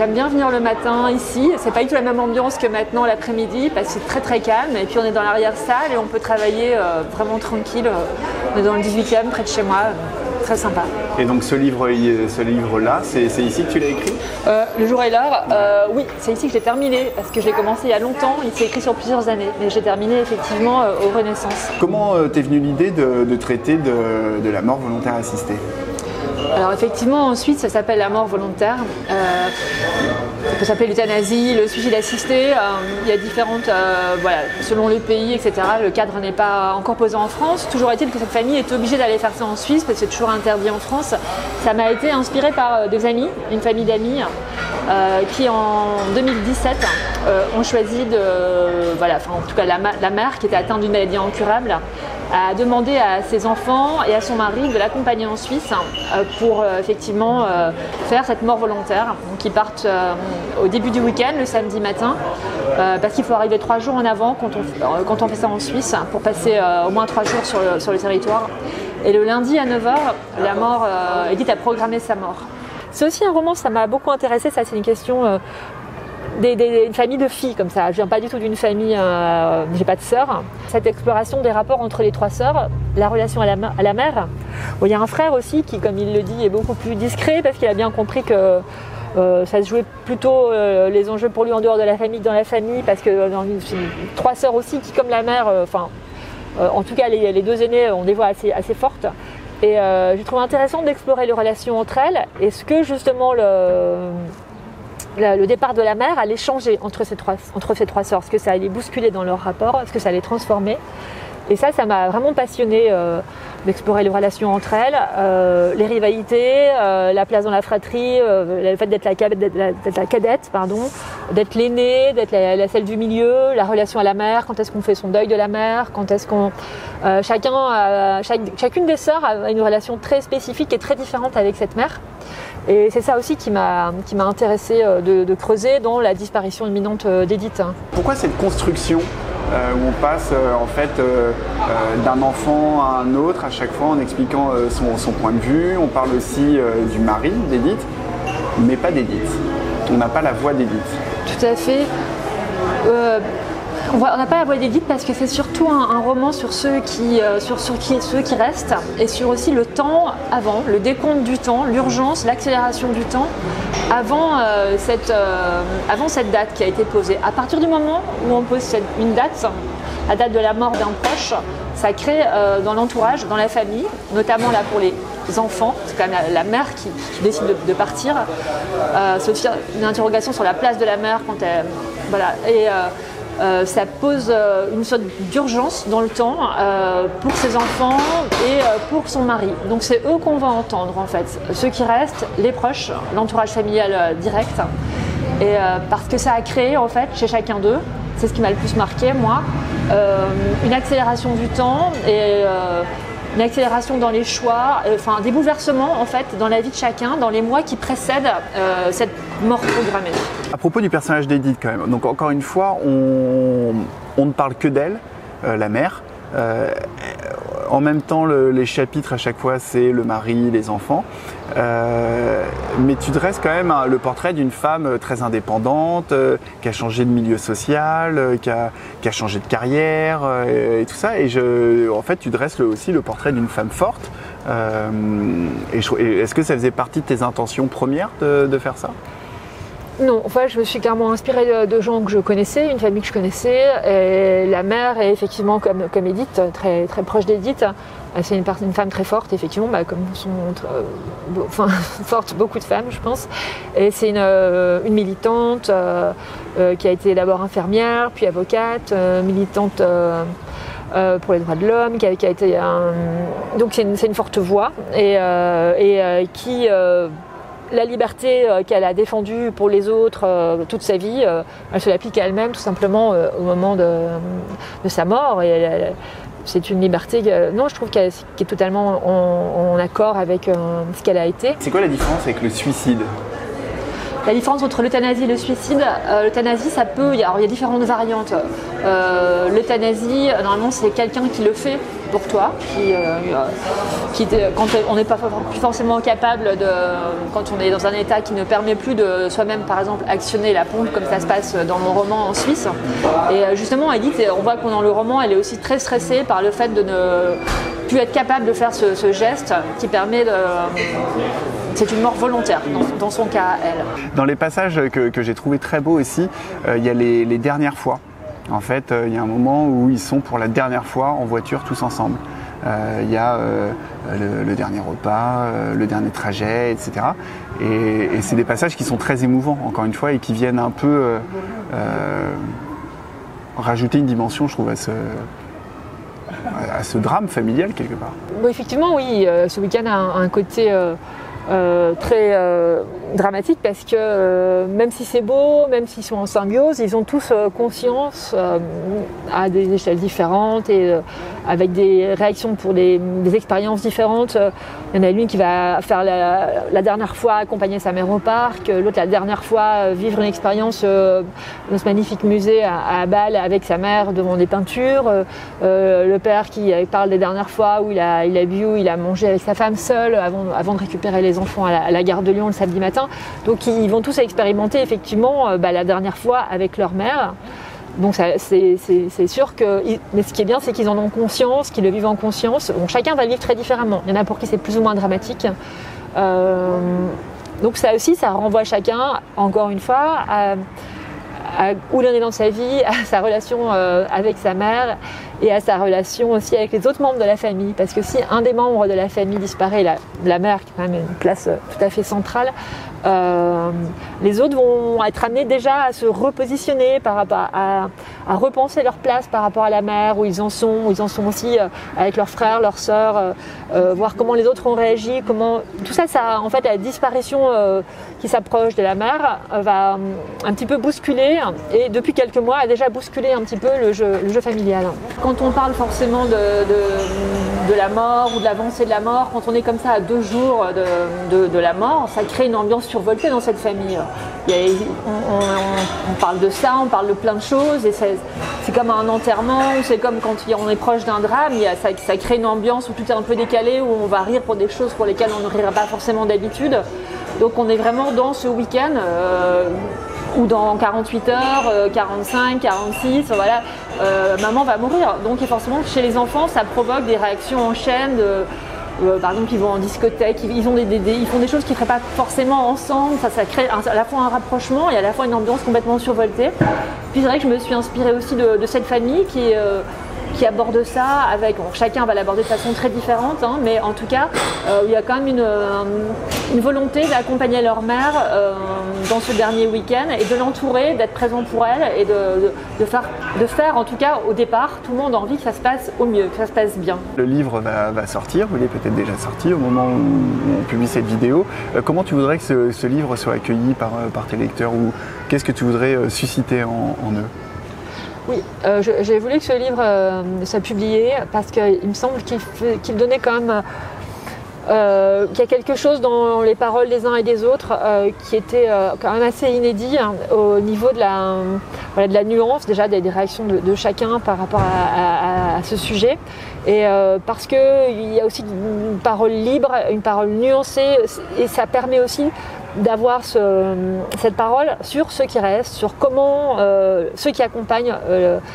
J'aime bien venir le matin ici. C'est pas du tout la même ambiance que maintenant l'après-midi parce que c'est très très calme. Et puis on est dans l'arrière-salle et on peut travailler vraiment tranquille. On est dans le 18e, près de chez moi. Très sympa. Et donc ce livre-là, c'est ici que tu l'as écrit ? Le jour et l'heure, oui, c'est ici que j'ai terminé parce que j'ai commencé il y a longtemps. Il s'est écrit sur plusieurs années, mais j'ai terminé effectivement aux Renaissances. Comment t'es venue l'idée de traiter de la mort volontaire assistée ? Alors effectivement, en Suisse, ça s'appelle la mort volontaire. Ça peut s'appeler l'euthanasie, le suicide assisté. Il y a différentes, voilà, selon le pays, etc. Le cadre n'est pas encore posé en France. Toujours est-il que cette famille est obligée d'aller faire ça en Suisse parce que c'est toujours interdit en France. Ça m'a été inspiré par des amis, une famille d'amis, qui en 2017 ont choisi de, voilà, enfin en tout cas la mère qui était atteinte d'une maladie incurable, a demandé à ses enfants et à son mari de l'accompagner en Suisse pour effectivement faire cette mort volontaire. Donc ils partent au début du week-end, le samedi matin, parce qu'il faut arriver 3 jours en avant quand on fait ça en Suisse pour passer au moins 3 jours sur le territoire. Et le lundi à 9h, la mort, Edith a programmé sa mort. C'est aussi un roman, ça m'a beaucoup intéressée, ça c'est une question... une famille de filles comme ça. Je viens pas du tout d'une famille, j'ai pas de sœur. Cette exploration des rapports entre les 3 sœurs, la relation à la mère. Bon, il y a un frère aussi qui, comme il le dit, est beaucoup plus discret parce qu'il a bien compris que ça se jouait plutôt les enjeux pour lui en dehors de la famille que dans la famille, parce que dans 3 sœurs aussi qui, comme la mère, en tout cas les 2 aînées ont des voix assez fortes. Et je trouve intéressant d'explorer les relations entre elles. Est-ce que justement le départ de la mère allait changer entre ces trois sœurs? Est-ce que ça allait bousculer dans leur rapport? Est-ce que ça allait transformer? Et ça m'a vraiment passionnée d'explorer les relations entre elles, les rivalités, la place dans la fratrie, le fait d'être la cadette, d'être l'aînée, d'être la celle du milieu, la relation à la mère, quand est-ce qu'on fait son deuil de la mère, quand est-ce qu'on... chacune des sœurs a une relation très spécifique et très différente avec cette mère. Et c'est ça aussi qui m'a intéressée de creuser dans la disparition imminente d'Edith. Pourquoi cette construction où on passe d'un enfant à un autre à chaque fois en expliquant son point de vue? On parle aussi du mari d'Edith, mais pas d'Edith. On n'a pas la voix d'Edith. Tout à fait. On n'a pas la voix d'Edith parce que c'est surtout un roman sur ceux qui restent et sur aussi le temps avant, le décompte du temps, l'urgence, l'accélération du temps avant cette date qui a été posée. À partir du moment où on pose une date, la date de la mort d'un proche, ça crée dans l'entourage, dans la famille, notamment là pour les enfants, c'est quand même la mère qui décide de partir. C'est aussi une interrogation sur la place de la mère quand elle... Voilà. Et ça pose une sorte d'urgence dans le temps pour ses enfants et pour son mari. Donc c'est eux qu'on va entendre en fait. Ceux qui restent, les proches, l'entourage familial direct. Et parce que ça a créé en fait chez chacun d'eux, c'est ce qui m'a le plus marqué moi, une accélération du temps et une accélération dans les choix, des bouleversements en fait dans la vie de chacun, dans les mois qui précèdent cette mort programmée. À propos du personnage d'Edith quand même, donc encore une fois, on ne parle que d'elle, la mère. En même temps, les chapitres à chaque fois, c'est le mari, les enfants. Mais tu dresses quand même le portrait d'une femme très indépendante, qui a changé de milieu social, qui a changé de carrière et tout ça. Et en fait, tu dresses aussi le portrait d'une femme forte. Est-ce que ça faisait partie de tes intentions premières de faire ça ? Non, enfin, je me suis clairement inspirée de gens que je connaissais, une famille que je connaissais. Et la mère est effectivement comme Edith, très, très proche d'Edith. C'est une femme très forte, effectivement, comme sont fortes beaucoup de femmes, je pense. Et c'est une militante qui a été d'abord infirmière, puis avocate, militante pour les droits de l'homme, qui a été donc c'est une forte voix et qui la liberté qu'elle a défendue pour les autres toute sa vie, elle se l'applique à elle-même tout simplement au moment de sa mort. Et c'est une liberté, je trouve qui est totalement en accord avec ce qu'elle a été. C'est quoi la différence avec le suicide ? la différence entre l'euthanasie et le suicide. L'euthanasie, il y a différentes variantes. L'euthanasie, normalement, c'est quelqu'un qui le fait pour toi, quand on n'est pas forcément capable quand on est dans un état qui ne permet plus de soi-même, par exemple, actionner la pompe, comme ça se passe dans mon roman en Suisse. Et justement, Edith, on voit que dans le roman, elle est aussi très stressée par le fait de ne plus être capable de faire ce geste qui permet de... C'est une mort volontaire dans son cas, elle. Dans les passages que j'ai trouvé très beaux aussi, il y a les dernières fois. En fait, il y a un moment où ils sont pour la dernière fois en voiture tous ensemble. Il y a le dernier repas, le dernier trajet, etc. Et c'est des passages qui sont très émouvants, encore une fois, et qui viennent un peu rajouter une dimension, je trouve, à ce drame familial, quelque part. Bon, effectivement, oui, ce week-end a un côté... très dramatique parce que même si c'est beau, même s'ils sont en symbiose, ils ont tous conscience à des échelles différentes et avec des réactions pour des expériences différentes. Il y en a l'une qui va faire la dernière fois accompagner sa mère au parc, l'autre la dernière fois vivre une expérience dans ce magnifique musée à Bâle avec sa mère devant des peintures, le père qui parle des dernières fois où il a bu, il a mangé avec sa femme seule avant de récupérer les enfants à la gare de Lyon le samedi matin. Donc ils vont tous expérimenter effectivement la dernière fois avec leur mère. Donc c'est sûr que... Mais ce qui est bien, c'est qu'ils en ont conscience, qu'ils le vivent en conscience. Bon, chacun va le vivre très différemment. Il y en a pour qui c'est plus ou moins dramatique. Donc ça aussi, ça renvoie chacun, encore une fois, où il en est dans sa vie, à sa relation avec sa mère et à sa relation aussi avec les autres membres de la famille. Parce que si un des membres de la famille disparaît, la mère qui a quand même une place tout à fait centrale, les autres vont être amenés déjà à se repositionner par rapport à repenser leur place par rapport à la mère, où ils en sont aussi avec leurs frères, leurs sœurs, voir comment les autres ont réagi, tout ça, en fait, la disparition qui s'approche de la mère va un petit peu bousculer, et depuis quelques mois a déjà bousculé un petit peu le jeu familial. Quand on parle forcément de la mort ou de l'avancée de la mort, quand on est comme ça à 2 jours de la mort, ça crée une ambiance survoltée dans cette famille. On parle de ça, on parle de plein de choses, et c'est comme un enterrement, c'est comme quand on est proche d'un drame, ça crée une ambiance où tout est un peu décalé, où on va rire pour des choses pour lesquelles on ne rirait pas forcément d'habitude. Donc on est vraiment dans ce week-end où dans 48 heures, 45, 46, voilà, maman va mourir. Donc forcément chez les enfants, ça provoque des réactions en chaîne. Par exemple, ils vont en discothèque, ils font des choses qu'ils ne feraient pas forcément ensemble. Ça crée à la fois un rapprochement et à la fois une ambiance complètement survoltée. Puis c'est vrai que je me suis inspirée aussi de cette famille qui aborde ça avec... Bon, chacun va l'aborder de façon très différente, hein, mais en tout cas, il y a quand même une volonté d'accompagner leur mère dans ce dernier week-end et de l'entourer, d'être présent pour elle et de faire, en tout cas, au départ, tout le monde a envie que ça se passe au mieux, que ça se passe bien. Le livre va sortir, il est peut-être déjà sorti au moment où on publie cette vidéo. Comment tu voudrais que ce livre soit accueilli par tes lecteurs, ou qu'est-ce que tu voudrais susciter en eux ? Oui, j'ai voulu que ce livre soit publié parce qu'il me semble qu'il donnait quand même qu'il y a quelque chose dans les paroles des uns et des autres qui était quand même assez inédit, hein, au niveau de la nuance déjà des réactions de chacun par rapport à ce sujet, et parce qu'il y a aussi une parole libre, une parole nuancée, et ça permet aussi d'avoir cette parole sur ceux qui restent, sur comment ceux qui accompagnent,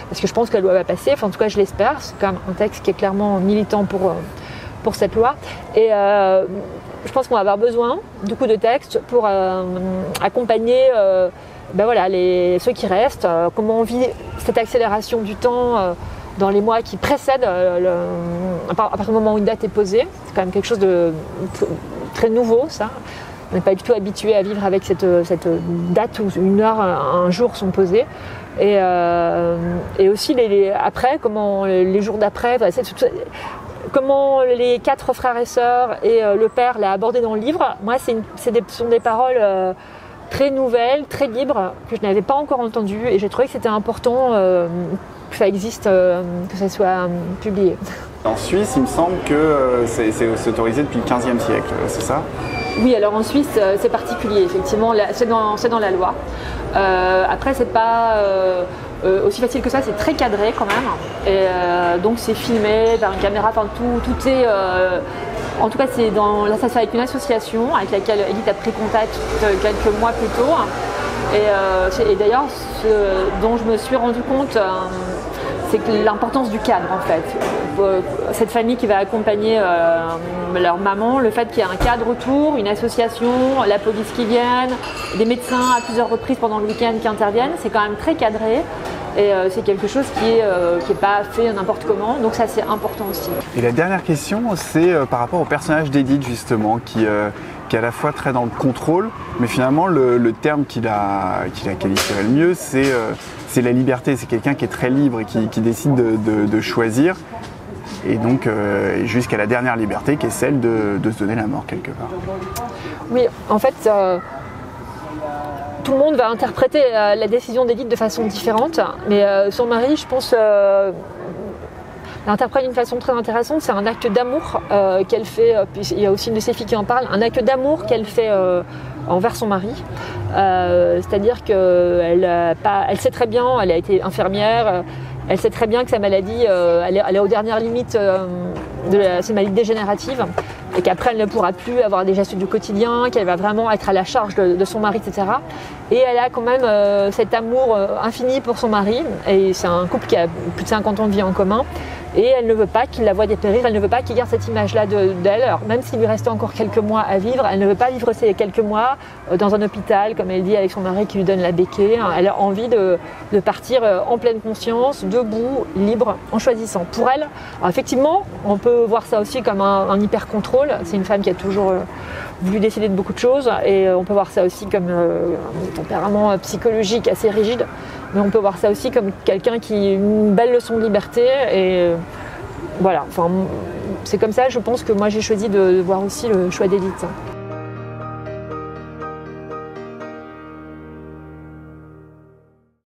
parce que je pense que la loi va passer, enfin en tout cas je l'espère, c'est quand même un texte qui est clairement militant pour cette loi, et je pense qu'on va avoir besoin du coup de textes pour accompagner ceux qui restent, comment on vit cette accélération du temps dans les mois qui précèdent à partir du moment où une date est posée. C'est quand même quelque chose de très nouveau, ça. On n'est pas du tout habitué à vivre avec cette date où une heure, un jour sont posés. Et aussi après, comment les jours d'après, comment les 4 frères et sœurs et le père l'a abordé dans le livre. Moi, ce sont des paroles très nouvelles, très libres, que je n'avais pas encore entendues, et j'ai trouvé que c'était important que ça existe, que ça soit publié. En Suisse, il me semble que c'est autorisé depuis le XVe siècle, c'est ça ? Oui, alors en Suisse, c'est particulier, effectivement, c'est dans la loi. Après, c'est pas aussi facile que ça, c'est très cadré quand même. Et donc, c'est filmé par une caméra, enfin, tout est. En tout cas, là, ça se fait avec une association avec laquelle Edith a pris contact quelques mois plus tôt. Et d'ailleurs, ce dont je me suis rendu compte, c'est que l'importance du cadre en fait. Cette famille qui va accompagner leur maman, le fait qu'il y ait un cadre autour, une association, la police qui vienne, des médecins à plusieurs reprises pendant le week-end qui interviennent, c'est quand même très cadré. Et c'est quelque chose qui est pas fait n'importe comment, donc ça c'est important aussi. Et la dernière question, c'est par rapport au personnage d'Edith justement, qui est à la fois très dans le contrôle, mais finalement le terme qu'il a qualifié le mieux, c'est la liberté. C'est quelqu'un qui est très libre et qui décide de choisir, et donc jusqu'à la dernière liberté qui est celle de se donner la mort quelque part. Oui, en fait, tout le monde va interpréter la décision d'Edith de façon différente, mais son mari, je pense, l'interprète d'une façon très intéressante. C'est un acte d'amour qu'elle fait, puis il y a aussi une de ses filles qui en parle, un acte d'amour qu'elle fait envers son mari. C'est-à-dire qu'elle sait très bien, elle a été infirmière, elle sait très bien que sa maladie, elle est aux dernières limites de ses maladies dégénératives, et qu'après elle ne pourra plus avoir des gestes du quotidien, qu'elle va vraiment être à la charge de son mari, etc. Et elle a quand même cet amour infini pour son mari, et c'est un couple qui a plus de 50 ans de vie en commun, et elle ne veut pas qu'il la voie dépérir, elle ne veut pas qu'il garde cette image-là d'elle. Alors, même s'il lui restait encore quelques mois à vivre, elle ne veut pas vivre ces quelques mois dans un hôpital, comme elle dit, avec son mari qui lui donne la béquille. Elle a envie de partir en pleine conscience, debout, libre, en choisissant. Pour elle, alors effectivement, on peut voir ça aussi comme un hyper-contrôle. C'est une femme qui a toujours voulu décider de beaucoup de choses, et on peut voir ça aussi comme un tempérament psychologique assez rigide, mais on peut voir ça aussi comme quelqu'un qui a une belle leçon de liberté, et voilà, enfin, c'est comme ça, je pense que moi j'ai choisi de voir aussi le choix d'Edith.